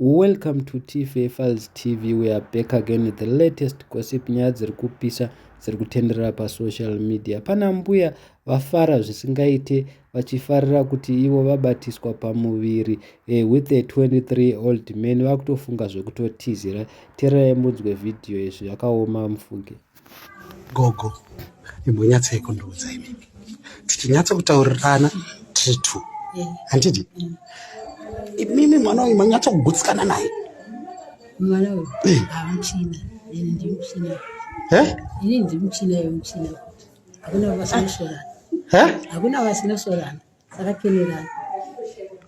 Welcome to TFA Files TV. We are back again with the latest gossip nyaya dziri kupisa dziri kutenderera pasocial media. Pana mbuya vafara zvisingaite vachifarira kuti ivo vabatiswa pamuviri with the 23-year-old man. Vakutofunga zvekutotizira. Tererai munzwe video izvi zvakaoma mufunge. Gogo, imbonyatsa ikundiudza inini. Tichinyatsa kutaurirana tiri two. Handiti? Mimi mwana uyu manyatsa kugutsikana naye. Mwana uyu? Muchina. Ini ndi muchina. Ini ndi muchina yomuchina. Hakuna vasinosorana. Hakuna vasinosorana. Saka kenerana.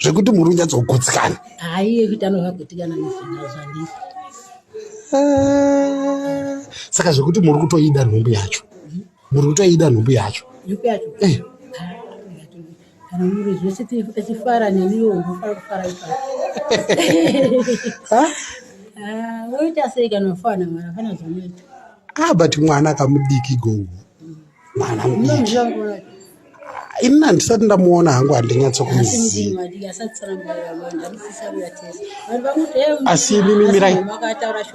Zvekuti muri kunyatsa kugutsikana. Haiye kuti anovagutikana nezvinhu zvandiri. Saka zvekuti muri kutoida nhumbu yacho. Muri kutoida nhumbu yacho. Nhumbu yacho? Kana muri zvese tichifara neniwo unofara kufara ipapo. Woita sei kana ufana mwana kana zvinoita? But mwana akamudiki gogo. Mwana mudiki. Ini handisati ndamuona hangu handinyatsa kumuziva. Asi imimi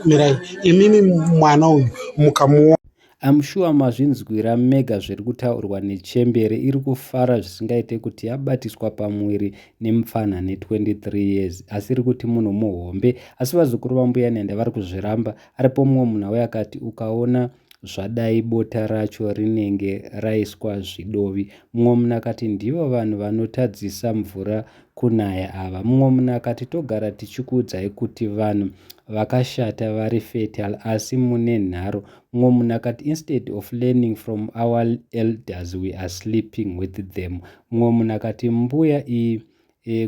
mirai. Imimi mwana uyu mukamuona. I'm sure mazvinzwira mega zviri kutaurwa nechembere iri kufara zvisingaite kuti abatiswa pamuviri nemupfana ne23 years. Asi iri kuti munhu muhombe. Asi vazukuru vambuya Nende vari kuzviramba. Aripo mumwe munhu auya akati ukaona zvadai bota racho rinenge raiswa zvidovi. Mumwe munhu akati ndivo vanhu vanotadzisa mvura kunaya ava. Mumwe munhu akati togara tichikuudzai kuti vanhu vakashata vari fatal asi mune nharo. Mumwe munhu akati instead of learning from our elders we are sleeping with them. Mumwe munhu akati mbuya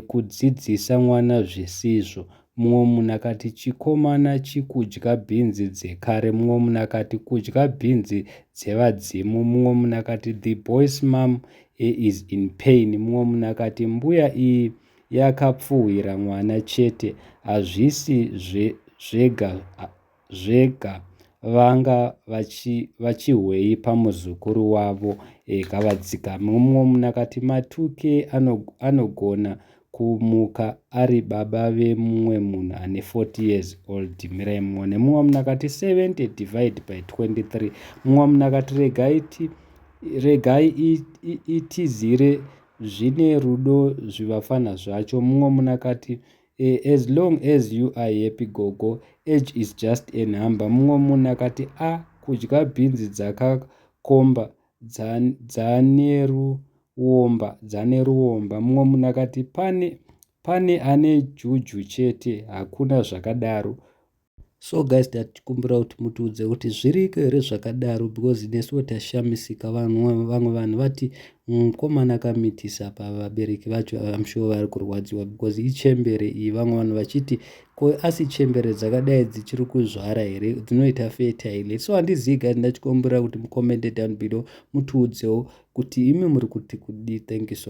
kudzidzisa mwana zvisizvo. Mumwe munhu akati chikomana chikudya bhinzi dzekare. Mumwe munhu akati kudya bhinzi dzevadzimu. Mumwe munhu akati the boy's mom is in pain. Mumwe munhu akati mbuya iyi yakapfuhwira mwana chete, hazvisi zvega vanga vachihwei pamuzukuru wavo kavadzika. Mumwe munhu akati matuke anogona kumuka ari baba vemumwe munhu ane 40 years old. Mirai muone. Mumwe munhu akati 70 divide by 23. Mumwe munhu akati regai itizire zvine rudo zvivafana zvacho. Mumwe munhu akati as long as you are happy gogo, age is just a number. Mumwe munhu akati kudya bhinzi dzakakomba dzane ruomba. Mumwe munhu akati pane ane juju chete, hakuna zvakadaro. So guys, tatikumbira kuti mutiudze kuti zviriko here zvakadaro, because nesuwo tashamisika. Vamwe vanhu vati mukomana akamitisa pavabereki vacho, I'm sure vari kurwadziwa because ichembere iyi. Vamwe vanhu vachiti ko asi chembere dzakadai dzichiri kuzvara here dzinoita fertile. So handizivi guys, ndachikumbira kuti mucomment down below mutiudzewo kuti imi muri kuti kudii. Thank you so much.